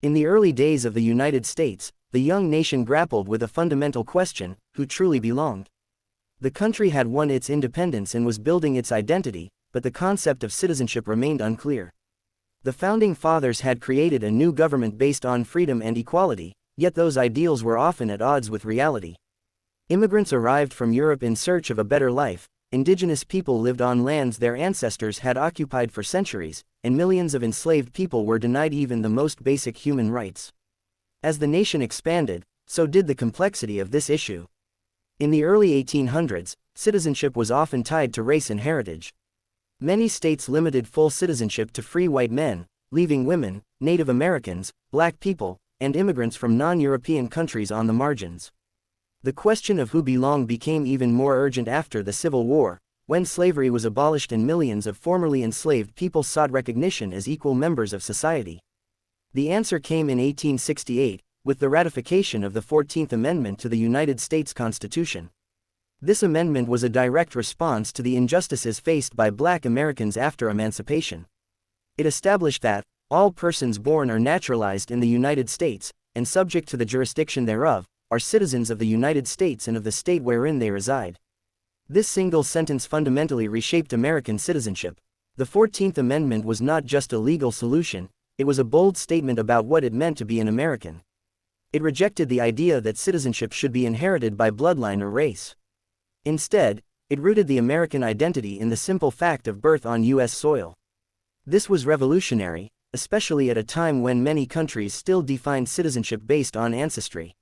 In the early days of the United States, the young nation grappled with a fundamental question: who truly belonged? The country had won its independence and was building its identity, but the concept of citizenship remained unclear. The Founding Fathers had created a new government based on freedom and equality, yet those ideals were often at odds with reality. Immigrants arrived from Europe in search of a better life, indigenous people lived on lands their ancestors had occupied for centuries, and millions of enslaved people were denied even the most basic human rights. As the nation expanded, so did the complexity of this issue. In the early 1800s, citizenship was often tied to race and heritage. Many states limited full citizenship to free white men, leaving women, Native Americans, black people, and immigrants from non-European countries on the margins. The question of who belonged became even more urgent after the Civil War, when slavery was abolished and millions of formerly enslaved people sought recognition as equal members of society. The answer came in 1868, with the ratification of the 14th Amendment to the United States Constitution. This amendment was a direct response to the injustices faced by Black Americans after emancipation. It established that all persons born or naturalized in the United States, and subject to the jurisdiction thereof, are citizens of the United States and of the state wherein they reside. This single sentence fundamentally reshaped American citizenship. The 14th Amendment was not just a legal solution, it was a bold statement about what it meant to be an American. It rejected the idea that citizenship should be inherited by bloodline or race. Instead, it rooted the American identity in the simple fact of birth on U.S. soil. This was revolutionary, especially at a time when many countries still defined citizenship based on ancestry.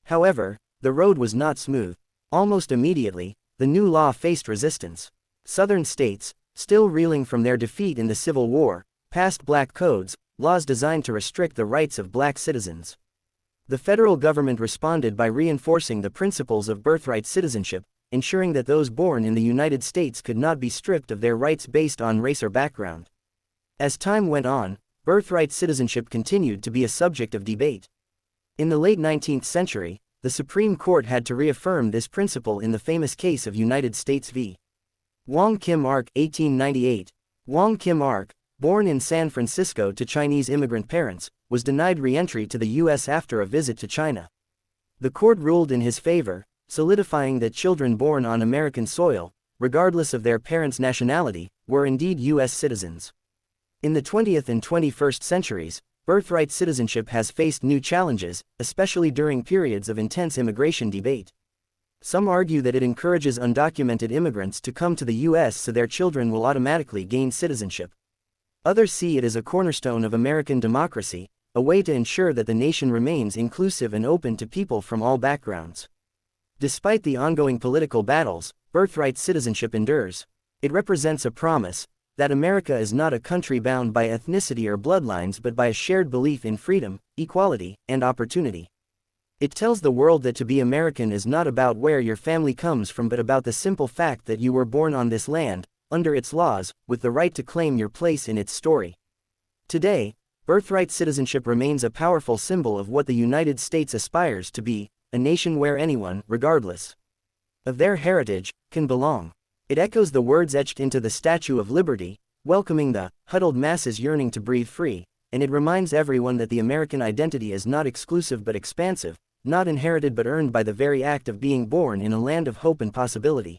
However, the road was not smooth. Almost immediately, the new law faced resistance. Southern states, still reeling from their defeat in the Civil War, passed black codes, laws designed to restrict the rights of black citizens. The federal government responded by reinforcing the principles of birthright citizenship, ensuring that those born in the United States could not be stripped of their rights based on race or background. As time went on, birthright citizenship continued to be a subject of debate. In the late 19th century, the Supreme Court had to reaffirm this principle in the famous case of United States v. Wong Kim Ark, 1898. Wong Kim Ark, born in San Francisco to Chinese immigrant parents, was denied re-entry to the U.S. after a visit to China. The court ruled in his favor, solidifying that children born on American soil, regardless of their parents' nationality, were indeed U.S. citizens. In the 20th and 21st centuries, birthright citizenship has faced new challenges, especially during periods of intense immigration debate. Some argue that it encourages undocumented immigrants to come to the U.S. so their children will automatically gain citizenship. Others see it as a cornerstone of American democracy, a way to ensure that the nation remains inclusive and open to people from all backgrounds. Despite the ongoing political battles, birthright citizenship endures. It represents a promise that America is not a country bound by ethnicity or bloodlines but by a shared belief in freedom, equality, and opportunity. It tells the world that to be American is not about where your family comes from but about the simple fact that you were born on this land, under its laws, with the right to claim your place in its story. Today, birthright citizenship remains a powerful symbol of what the United States aspires to be, a nation where anyone, regardless of their heritage, can belong. It echoes the words etched into the Statue of Liberty, welcoming the huddled masses yearning to breathe free, and it reminds everyone that the American identity is not exclusive but expansive, not inherited but earned by the very act of being born in a land of hope and possibility.